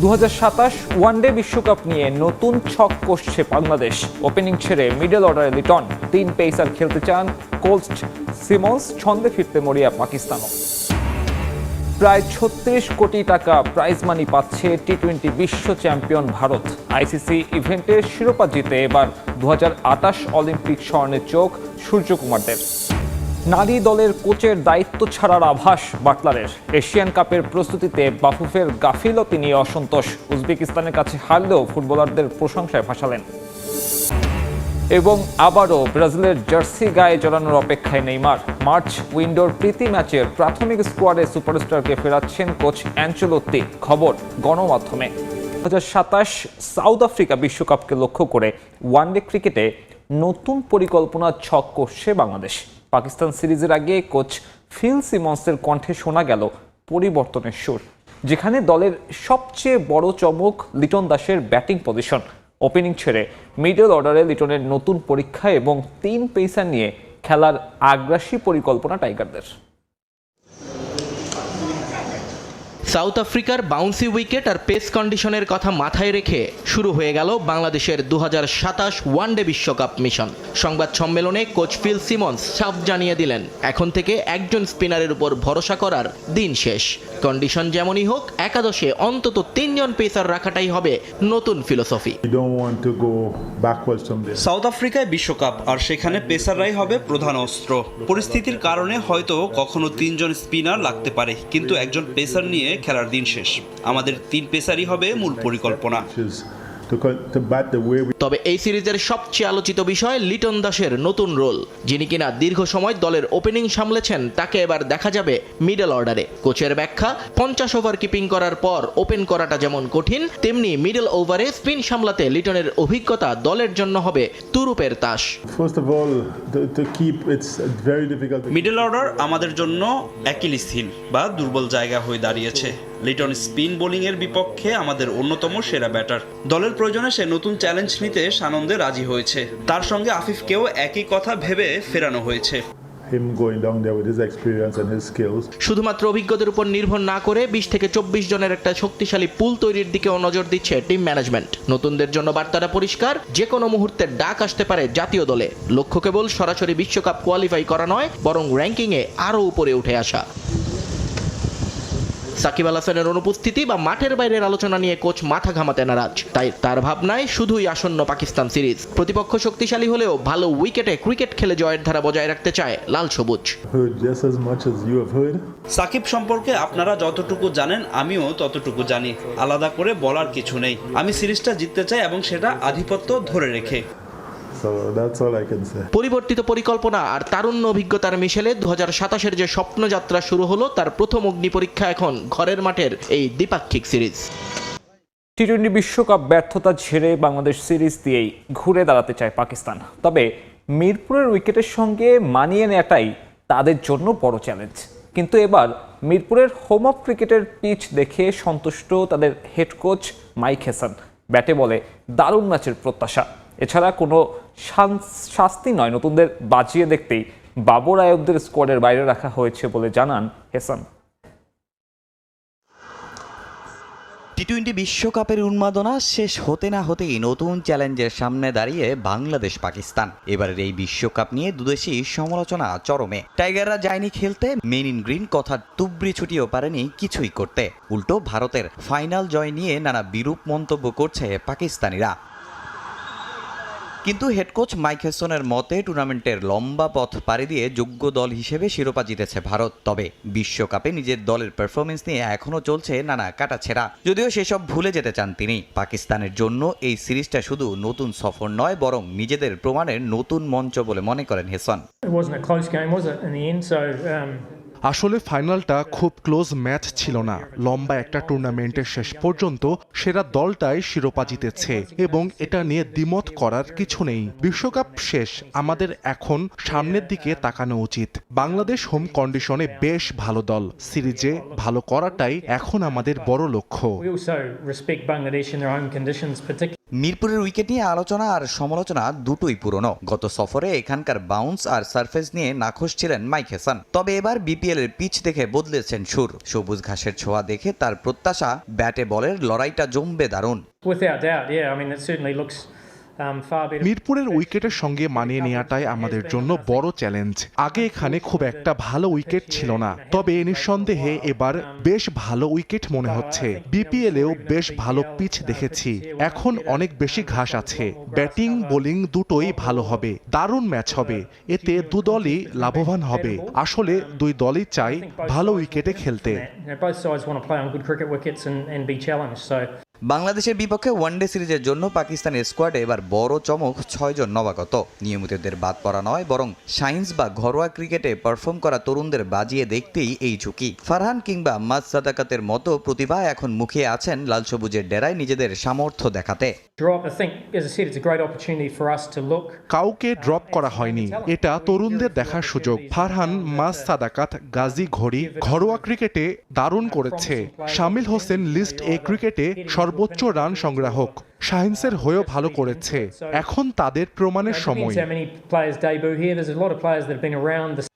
2027 one day বিশ্বকাপ নিয়ে নতুন ছক কষছে বাংলাদেশ। ওপেনিং ছেড়ে মিডল অর্ডারে লিটন, 3 পেসার খেলতে চান কোচ সিমন্স, ছন্দে ফিরতে মরিয়া পাকিস্তানও। প্রায় 36 কোটি টাকা প্রাইজ মানি পাচ্ছে টি-20 বিশ্ব চ্যাম্পিয়ন ভারত। আইসিসি ইভেন্টের শিরোপা জিতে এবার 2028 অলিম্পিক স্বর্ণের চোখ সূর্যকুমারদের। নারী দলের কোচের দায়িত্ব ছাড়ার আভাস বাটলারের। এশিয়ান কাপের প্রস্তুতিতে বাফুফের গাফিলতি নিয়ে অসন্তোষ। উজবেকিস্তানের কাছে হারলেও ফুটবলারদের প্রশংসায় ভাসালেন। এবং আবারও ব্রাজিলের জার্সি গায়ে জড়ানোর অপেক্ষায় নেইমার। মার্চ উইন্ডোর প্রীতি ম্যাচের প্রাথমিক স্কোয়াডে সুপারস্টারকে ফেরাচ্ছেন কোচ অ্যানচেলোত্তি, খবর গণমাধ্যমে। 2027 সাউথ আফ্রিকা বিশ্বকাপকে লক্ষ্য করে ওয়ানডে ক্রিকেটে নতুন পরিকল্পনা ছক কষছে বাংলাদেশ। পাকিস্তান সিরিজের আগে কোচ ফিল সিমন্সের কণ্ঠে শোনা গেল পরিবর্তনের সুর, যেখানে দলের সবচেয়ে বড় চমক লিটন দাসের ব্যাটিং পজিশন। ওপেনিং ছেড়ে মিডল অর্ডারে লিটনের নতুন পরীক্ষা এবং 3 পেসার নিয়ে খেলার আগ্রাসী পরিকল্পনা টাইগারদের। সাউথ আফ্রিকার বাউন্সি উইকেট আর পেস কন্ডিশনের কথা মাথায় রেখে শুরু হয়ে গেল বাংলাদেশের 2027 ওয়ানডে বিশ্বকাপ মিশন। সংবাদ সম্মেলনে কোচ ফিল সিমন্স সাফ জানিয়ে দিলেন, এখন থেকে একজন স্পিনারের উপর ভরসা করার দিন শেষ। কন্ডিশন যেমনই হোক, একাদশে অন্তত 3 জন পেসার রাখাটাই হবে নতুন ফিলোসফি। সাউথ আফ্রিকায় বিশ্বকাপ, আর সেখানে পেসাররাই হবে প্রধান অস্ত্র। পরিস্থিতির কারণে হয়তো কখনো 3 জন স্পিনার লাগতে পারে, কিন্তু একজন পেসার নিয়ে খেলার দিন শেষ। আমাদের 3 পেসারই হবে মূল পরিকল্পনা। তবে এই সিরিজের সবচেয়ে আলোচিত বিষয় লিটন দাসের নতুন রোল। যিনি কিনা দীর্ঘ সময় দলের ওপেনিং সামলেছেন, তাকে এবার দেখা যাবে মিডল অর্ডারে। কোচের ব্যাখ্যা, 50 ওভার কিপিং করার পর ওপেন করাটা যেমন কঠিন, তেমনি মিডল ওভারে স্পিন সামলাতে লিটনের অভিজ্ঞতা দলের জন্য হবে তুরুপের তাস। মিডল অর্ডার আমাদের জন্য অ্যাকিলিস হিল বা দুর্বল জায়গা হয়ে দাঁড়িয়েছে। লিটন স্পিন বোলিংয়ের বিপক্ষে আমাদের অন্যতম সেরা ব্যাটার। দলের প্রয়োজনে সে নতুন চ্যালেঞ্জ নিতে সানন্দে রাজি হয়েছে। তার সঙ্গে আফিফকেও একই কথা ভেবে ফেরানো হয়েছে। শুধুমাত্র অভিজ্ঞতার উপর নির্ভর না করে 20 থেকে 24 জনের একটা শক্তিশালী পুল তৈরির দিকেও নজর দিচ্ছে টিম ম্যানেজমেন্ট। নতুনদের জন্য বার্তাটা পরিষ্কার, যে কোনো মুহূর্তে ডাক আসতে পারে জাতীয় দলে। লক্ষ্য কেবল সরাসরি বিশ্বকাপ কোয়ালিফাই করা নয়, বরং র্যাঙ্কিংয়ে আরও উপরে উঠে আসা। সাকিব আল হাসানের অনুপস্থিতি বা মাঠের বাইরের আলোচনা নিয়ে কোচ মাথা ঘামাতে নারাজ। তাই তার ভাবনায় শুধুই আসন্ন পাকিস্তান সিরিজ। প্রতিপক্ষ শক্তিশালী হলেও ভালো উইকেটে ক্রিকেট খেলে জয়ের ধারা বজায় রাখতে চায় লাল সবুজ। সাকিব সম্পর্কে আপনারা যতটুকু জানেন, আমিও ততটুকু জানি। আলাদা করে বলার কিছু নেই। আমি সিরিজটা জিততে চাই এবং সেটা আধিপত্য ধরে রেখে। পরিবর্তিত পরিকল্পনা আর তারুণ্য অভিজ্ঞতার মিশেলে 2027-এর যে স্বপ্নযাত্রা শুরু হলো, তার প্রথম অগ্নি পরীক্ষা এখন ঘরের মাঠের এই দ্বিপাক্ষিক সিরিজ। টি-20 বিশ্বকাপ ব্যর্থতা ঝেড়ে বাংলাদেশ সিরিজ দিয়েই ঘুরে দাঁড়াতে চায় পাকিস্তান। তবে মিরপুরের উইকেটের সঙ্গে মানিয়ে নেওয়াটাই তাদের জন্য বড় চ্যালেঞ্জ। কিন্তু এবার মিরপুরের হোম অফ ক্রিকেটের পিচ দেখে সন্তুষ্ট তাদের হেড কোচ মাইক হেসন। ব্যাটে বলে দারুণ ম্যাচের প্রত্যাশা। এছাড়া কোনো শাস্তি নয়, নতুনদের বাজিয়ে দেখতেই বাবর আয়বদের স্কোয়াডের বাইরে রাখা হয়েছে বলে জানান হেসান। টি-20 বিশ্বকাপের উন্মাদনা শেষ হতে না হতেই নতুন চ্যালেঞ্জের সামনে দাঁড়িয়ে বাংলাদেশ পাকিস্তান। এবারের এই বিশ্বকাপ নিয়ে দুদেশই সমালোচনা চরমে। টাইগাররা যায়নি খেলতে, মেন ইন গ্রিন কথা তুবড়ি ছুটিয়েও পারেনি কিছুই করতে। উল্টো ভারতের ফাইনাল জয় নিয়ে নানা বিরূপ মন্তব্য করছে পাকিস্তানিরা। কিন্তু হেড কোচ মাইক হেসনের মতে টুর্নামেন্টের লম্বা পথ পাড়ি দিয়ে যোগ্য দল হিসেবে শিরোপা জিতেছে ভারত। তবে বিশ্বকাপে নিজের দলের পারফরমেন্স নিয়ে এখনও চলছে নানা কাটাছেঁড়া। যদিও সেসব ভুলে যেতে চান তিনি। পাকিস্তানের জন্য এই সিরিজটা শুধু নতুন সফর নয়, বরং নিজেদের প্রমাণের নতুন মঞ্চ বলে মনে করেন হেসন। আসলে ফাইনালটা খুব ক্লোজ ম্যাচ ছিল না। লম্বা একটা টুর্নামেন্টের শেষ পর্যন্ত সেরা দলটাই শিরোপা জিতেছে এবং এটা নিয়ে দ্বিমত করার কিছু নেই। বিশ্বকাপ শেষ, আমাদের এখন সামনের দিকে তাকানো উচিত। বাংলাদেশ হোম কন্ডিশনে বেশ ভালো দল। সিরিজে ভালো করাটাই এখন আমাদের বড় লক্ষ্য। মিরপুরের উইকেট নিয়ে আলোচনা আর সমালোচনা দুটোই পুরনো। গত সফরে এখানকার বাউন্স আর সারফেস নিয়ে নাখোশ ছিলেন মাইক হেসন। তবে এবার বিপিএল এর পিচ দেখে বদলেছেন সুর। সবুজ ঘাসের ছোঁয়া দেখে তার প্রত্যাশা ব্যাটে বলের লড়াইটা জমবে দারুণ। Without doubt, yeah. I mean, it certainly looks far better. মিরপুরের উইকেটের সঙ্গে মানিয়ে নেওয়াটাই আমাদের জন্য বড় চ্যালেঞ্জ। আগে এখানে খুব একটা ভালো উইকেট ছিল না, তবে নিঃসন্দেহে এবার বেশ ভালো উইকেট মনে হচ্ছে। বিপিএলেও বেশ ভালো পিচ দেখেছি। এখন অনেক বেশি ঘাস আছে। ব্যাটিং বোলিং দুটোই ভালো হবে, দারুণ ম্যাচ হবে। এতে দু দলই লাভবান হবে। আসলে দুই দলই চাই ভালো উইকেটে খেলতে। Both sides want to play on good cricket wickets and be challenged. So. বাংলাদেশের বিপক্ষে ওয়ানডে সিরিজের জন্য পাকিস্তানের স্কোয়াডে এবার বড় চমক 6 জন নবাগত। নিয়মিতদের বাদ পড়া নয়, বরং সায়েন্স বা ঘরোয়া ক্রিকেটে পারফর্ম করা তরুণদের বাজিয়ে দেখতেই এই ঝুঁকি। ফারহান কিংবা মাজ সাদাকাতের মতো প্রতিভা এখন মুখিয়ে আছেন লাল সবুজের ডেরায় নিজেদের সামর্থ্য দেখাতে। I think, as I said, it's a great opportunity for us to look. কাউকে ড্রপ করা হয়নি, এটা তরুণদের দেখার সুযোগ। ফারহান, মাজ সাদাকাত, গাজী ঘড়ি ঘরোয়া ক্রিকেটে দারুণ করেছে। শামিল হোসেন লিস্ট এ ক্রিকেটে সর্বোচ্চ রান সংগ্রাহক। শাহিনসের হয়েও ভালো করেছে। এখন তাদের প্রমাণের সময়।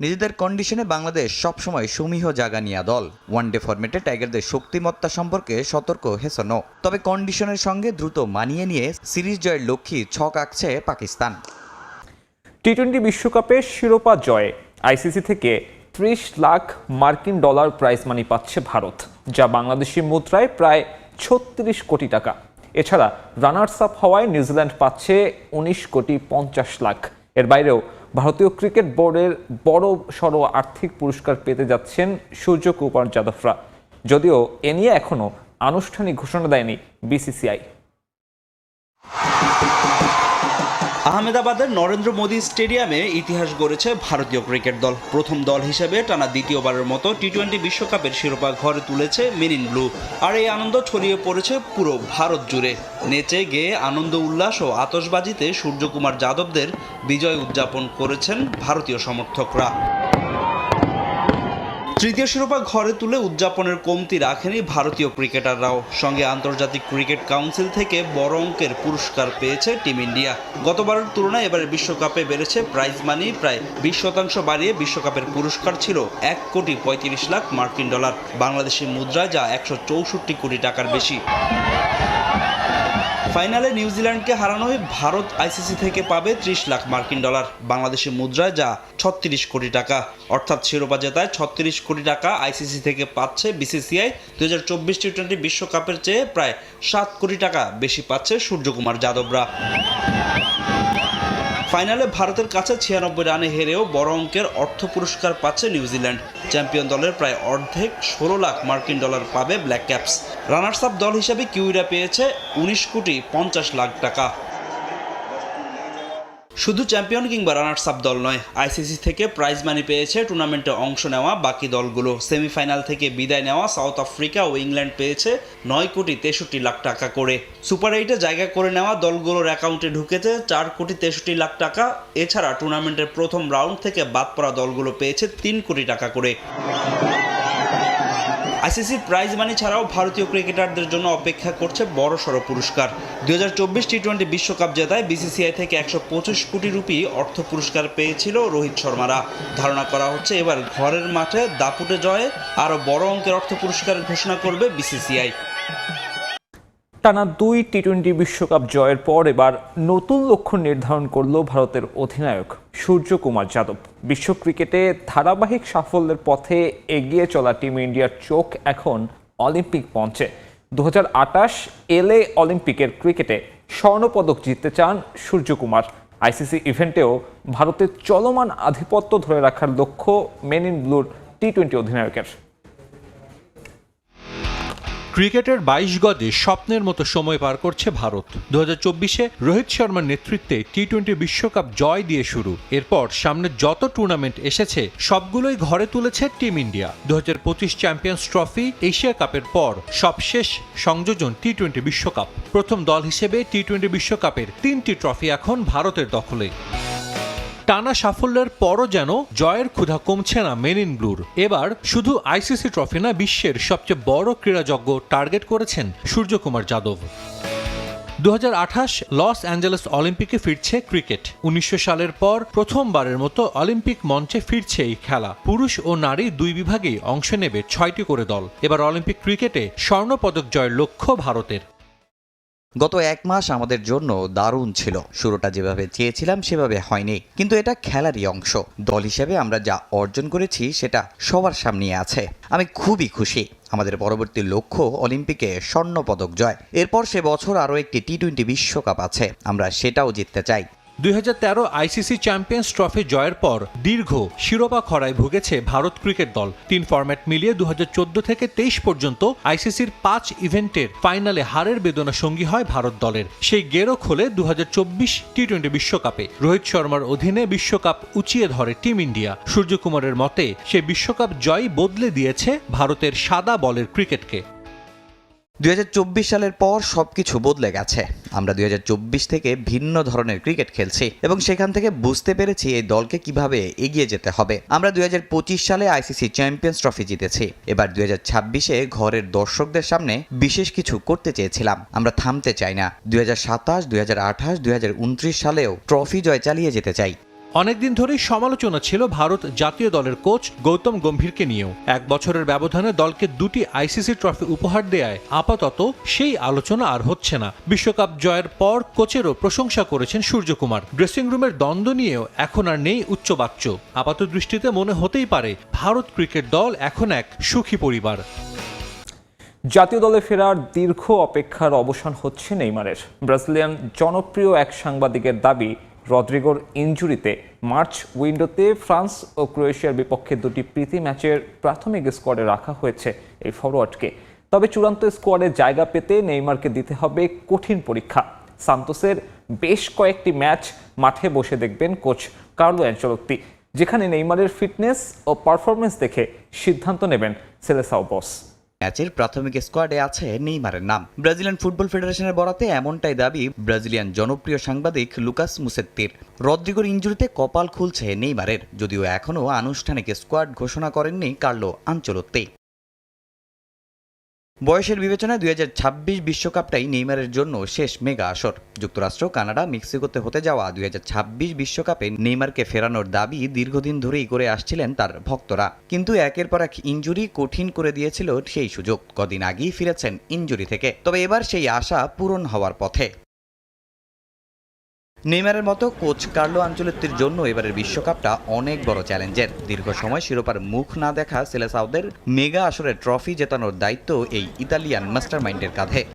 নিজেদের কন্ডিশনে বাংলাদেশ সবসময় সমীহ জায়গা নিয়ে দল। ওয়ানডে ফরম্যাটে টাইগারদের শক্তিমত্তা সম্পর্কে সতর্ক হেসনও। তবে কন্ডিশনের সঙ্গে দ্রুত মানিয়ে নিয়ে সিরিজ জয়ের লক্ষ্যে ছক আঁকছে পাকিস্তান। টি-20 বিশ্বকাপে শিরোপা জয়ে আইসিসি থেকে 30 লাখ মার্কিন ডলার প্রাইজ মানি পাচ্ছে ভারত, যা বাংলাদেশি মুদ্রায় প্রায় 36 কোটি টাকা। এছাড়া রানার্স আপ হওয়ায় নিউজিল্যান্ড পাচ্ছে 19 কোটি 50 লাখ। এর বাইরেও ভারতীয় ক্রিকেট বোর্ডের বড় সড় আর্থিক পুরস্কার পেতে যাচ্ছেন সূর্যকুমার যাদবরা, যদিও এ নিয়ে এখনো আনুষ্ঠানিক ঘোষণা দেয়নি বিসিসিআই। আহমেদাবাদের নরেন্দ্র মোদী স্টেডিয়ামে ইতিহাস গড়েছে ভারতীয় ক্রিকেট দল। প্রথম দল হিসেবে টানা দ্বিতীয়বারের মতো টি-20 বিশ্বকাপের শিরোপা ঘরে তুলেছে মেন ইন ব্লু। আর এই আনন্দ ছড়িয়ে পড়েছে পুরো ভারত জুড়ে। নেচে গেয়ে আনন্দ উল্লাস ও আতশবাজিতে সূর্যকুমার যাদবদের বিজয় উদযাপন করেছেন ভারতীয় সমর্থকরা। তৃতীয় শিরোপা ঘরে তুলে উদযাপনের কমতি রাখেনি ভারতীয় ক্রিকেটাররাও। সঙ্গে আন্তর্জাতিক ক্রিকেট কাউন্সিল থেকে বড় অঙ্কের পুরস্কার পেয়েছে টিম ইন্ডিয়া। গতবারের তুলনায় এবারে বিশ্বকাপে বেড়েছে প্রাইজ মানি প্রায় 20% বাড়িয়ে বিশ্বকাপের পুরস্কার ছিল 1 কোটি 35 লাখ মার্কিন ডলার, বাংলাদেশি মুদ্রায় যা 164 কোটি টাকার বেশি। ফাইনালে নিউজিল্যান্ডকে হারানোয় ভারত আইসিসি থেকে পাবে 30 লাখ মার্কিন ডলার, বাংলাদেশি মুদ্রায় যা 36 কোটি টাকা। অর্থাৎ শিরোপা জেতায় 36 কোটি টাকা আইসিসি থেকে পাচ্ছে বিসিসিআই। 2024 টি-20 বিশ্বকাপের চেয়ে প্রায় 7 কোটি টাকা বেশি পাচ্ছে সূর্যকুমার যাদবরা। ফাইনালে ভারতের কাছে 96 রানে হেরেও বড় অঙ্কের অর্থ পুরস্কার পাচ্ছে নিউজিল্যান্ড। চ্যাম্পিয়ন দলের প্রায় অর্ধেক 16 লাখ মার্কিন ডলার পাবে ব্ল্যাক ক্যাপস। রানার্স আপ দল হিসেবে কিউইরা পেয়েছে 19 কোটি 50 লাখ টাকা। শুধু চ্যাম্পিয়ন কিংবা রানার্স আপ দল নয়, আইসিসি থেকে প্রাইজ মানি পেয়েছে টুর্নামেন্টে অংশ নেওয়া বাকি দলগুলো। সেমিফাইনাল থেকে বিদায় নেওয়া সাউথ আফ্রিকা ও ইংল্যান্ড পেয়েছে 9 কোটি 63 লাখ টাকা করে। সুপার 8-এ জায়গা করে নেওয়া দলগুলোর অ্যাকাউন্টে ঢুকেছে 4 কোটি 63 লাখ টাকা। এছাড়া টুর্নামেন্টের প্রথম রাউন্ড থেকে বাদ পড়া দলগুলো পেয়েছে 3 কোটি টাকা করে। আইসিসির প্রাইজ মানি ছাড়াও ভারতীয় ক্রিকেটারদের জন্য অপেক্ষা করছে বড়সড় পুরস্কার। 2024 টি-20 বিশ্বকাপ জেতায় বিসিসিআই থেকে 125 কোটি রুপি অর্থ পুরস্কার পেয়েছিল রোহিত শর্মারা। ধারণা করা হচ্ছে এবার ঘরের মাঠে দাপুটে জয়ে আরও বড় অঙ্কের অর্থ পুরস্কার ঘোষণা করবে বিসিসিআই। টানা 2 টি-20 বিশ্বকাপ জয়ের পর এবার নতুন লক্ষ্য নির্ধারণ করল ভারতের অধিনায়ক সূর্যকুমার যাদব। বিশ্ব ক্রিকেটে ধারাবাহিক সাফল্যের পথে এগিয়ে চলা টিম ইন্ডিয়ার চোখ এখন অলিম্পিক মঞ্চে। 2028 LA অলিম্পিকের ক্রিকেটে স্বর্ণপদক জিততে চান সূর্যকুমার। আইসিসি ইভেন্টেও ভারতের চলমান আধিপত্য ধরে রাখার লক্ষ্য মেন ইন ব্লুর টি-20 অধিনায়কের। ক্রিকেটের 22 গজে স্বপ্নের মতো সময় পার করছে ভারত। 2024-এ রোহিত শর্মার নেতৃত্বে টি-20 বিশ্বকাপ জয় দিয়ে শুরু। এরপর সামনে যত টুর্নামেন্ট এসেছে সবগুলোই ঘরে তুলেছে team India. 2025 champions trophy, Asia কাপের পর সবশেষ সংযোজন টি-20 বিশ্বকাপ। প্রথম দল হিসেবে টি-20 বিশ্বকাপের 3টি ট্রফি এখন ভারতের দখলে। টানা সাফল্যের পরও যেন জয়ের ক্ষুধা কমছে না মেন ইন ব্লুর। এবার শুধু আইসিসি ট্রফি না, বিশ্বের সবচেয়ে বড় ক্রীড়াযজ্ঞ টার্গেট করেছেন সূর্যকুমার যাদব। 2028 লস অ্যাঞ্জেলেস অলিম্পিকে ফিরছে ক্রিকেট। 1900 সালের পর প্রথমবারের মতো অলিম্পিক মঞ্চে ফিরছে এই খেলা। পুরুষ ও নারী দুই বিভাগেই অংশ নেবে 6টি করে দল। এবার অলিম্পিক ক্রিকেটে স্বর্ণপদক জয়ের লক্ষ্য ভারতের। গত এক মাস আমাদের জন্য দারুণ ছিল। শুরুটা যেভাবে চেয়েছিলাম সেভাবে হয়নি, কিন্তু এটা খেলারই অংশ। দল হিসেবে আমরা যা অর্জন করেছি সেটা সবার সামনে আছে। আমি খুবই খুশি। আমাদের পরবর্তী লক্ষ্য অলিম্পিকে স্বর্ণপদক জয়। এরপর সে বছর আরও একটি টি-20 বিশ্বকাপ আছে, আমরা সেটাও জিততে চাই। 2013 আইসিসি চ্যাম্পিয়ন্স ট্রফি জয়ের পর দীর্ঘ শিরোপা খরায় ভুগেছে ভারত ক্রিকেট দল। 3 ফরম্যাট মিলিয়ে 2014 থেকে 23 পর্যন্ত আইসিসির 5 ইভেন্টের ফাইনালে হারের বেদনা সঙ্গী হয় ভারত দলের। সেই গেরো খোলে 2024 টি-20 বিশ্বকাপে। রোহিত শর্মার অধীনে বিশ্বকাপ উঁচিয়ে ধরে টিম ইন্ডিয়া। সূর্যকুমারের মতে সেই বিশ্বকাপ জয় বদলে দিয়েছে ভারতের সাদা বলের ক্রিকেটকে। 2024 সালের পর সবকিছু বদলে গেছে। আমরা 2024 থেকে ভিন্ন ধরনের ক্রিকেট খেলছি এবং সেখান থেকে বুঝতে পেরেছি এই দলকে কিভাবে এগিয়ে যেতে হবে। আমরা 2025 সালে আইসিসি চ্যাম্পিয়ন্স ট্রফি জিতেছি। এবার 2026-এ ঘরের দর্শকদের সামনে বিশেষ কিছু করতে চেয়েছিলাম। আমরা থামতে চাই না। 2027, 2028, 2029 সালেও ট্রফি জয় চালিয়ে যেতে চাই। অনেকদিন ধরেই সমালোচনা ছিল ভারত জাতীয় দলের কোচ গৌতম গম্ভীরকে নিয়েও। 1 বছরের ব্যবধানে দলকে 2টি আইসিসি ট্রফি উপহার দেয়ায় আপাতত সেই আলোচনা আর হচ্ছে না। বিশ্বকাপ জয়ের পর কোচেরও প্রশংসা করেছেন সূর্যকুমার। ড্রেসিং রুমের দ্বন্দ্ব নিয়েও এখন আর নেই উচ্চবাচ্য। আপাত দৃষ্টিতে মনে হতেই পারে ভারত ক্রিকেট দল এখন এক সুখী পরিবার। জাতীয় দলে ফেরার দীর্ঘ অপেক্ষার অবসান হচ্ছে নেইমারের। ব্রাজিলিয়ান জনপ্রিয় এক সাংবাদিকের দাবি, রদ্রিগোর ইনজুরিতে মার্চ উইন্ডোতে ফ্রান্স ও ক্রোয়েশিয়ার বিপক্ষে 2টি প্রীতি ম্যাচের প্রাথমিক স্কোয়াডে রাখা হয়েছে এই ফরোয়ার্ডকে। তবে চূড়ান্ত স্কোয়াডে জায়গা পেতে নেইমারকে দিতে হবে কঠিন পরীক্ষা। সান্তোসের বেশ কয়েকটি ম্যাচ মাঠে বসে দেখবেন কোচ কার্লো অ্যানচেলোত্তি, যেখানে নেইমারের ফিটনেস ও পারফরমেন্স দেখে সিদ্ধান্ত নেবেন সেলেসাও বস। ম্যাচের প্রাথমিক স্কোয়াডে আছে নেইমারের নাম। ব্রাজিলিয়ান ফুটবল ফেডারেশনের বরাতে এমনটাই দাবি ব্রাজিলিয়ান জনপ্রিয় সাংবাদিক লুকাস মুসেত্তির। রদ্রিগোর ইনজুরিতে কপাল খুলছে নেইমারের, যদিও এখনও আনুষ্ঠানিক স্কোয়াড ঘোষণা করেননি কার্লো আনচেলোত্তি। বয়সের বিবেচনায় 2026 বিশ্বকাপটাই নেইমারের জন্য শেষ মেগা আসর। যুক্তরাষ্ট্র, কানাডা, মেক্সিকোতে হতে যাওয়া 2026 বিশ্বকাপে নেইমারকে ফেরানোর দাবি দীর্ঘদিন ধরেই করে আসছিলেন তার ভক্তরা, কিন্তু একের পর এক ইনজুরি কঠিন করে দিয়েছিল সেই সুযোগ। কদিন আগেই ফিরেছেন ইনজুরি থেকে, তবে এবার সেই আশা পূরণ হওয়ার পথে। নেইমারের মতো কোচ কার্লো আনচেলোত্তির জন্য এবারের বিশ্বকাপটা অনেক বড় চ্যালেঞ্জের। দীর্ঘ সময় শিরোপার মুখ না দেখা সেলেসাওদের মেগা আসরের ট্রফি জেতানোর দায়িত্ব এই ইতালিয়ান মাস্টারমাইন্ডের কাঁধে।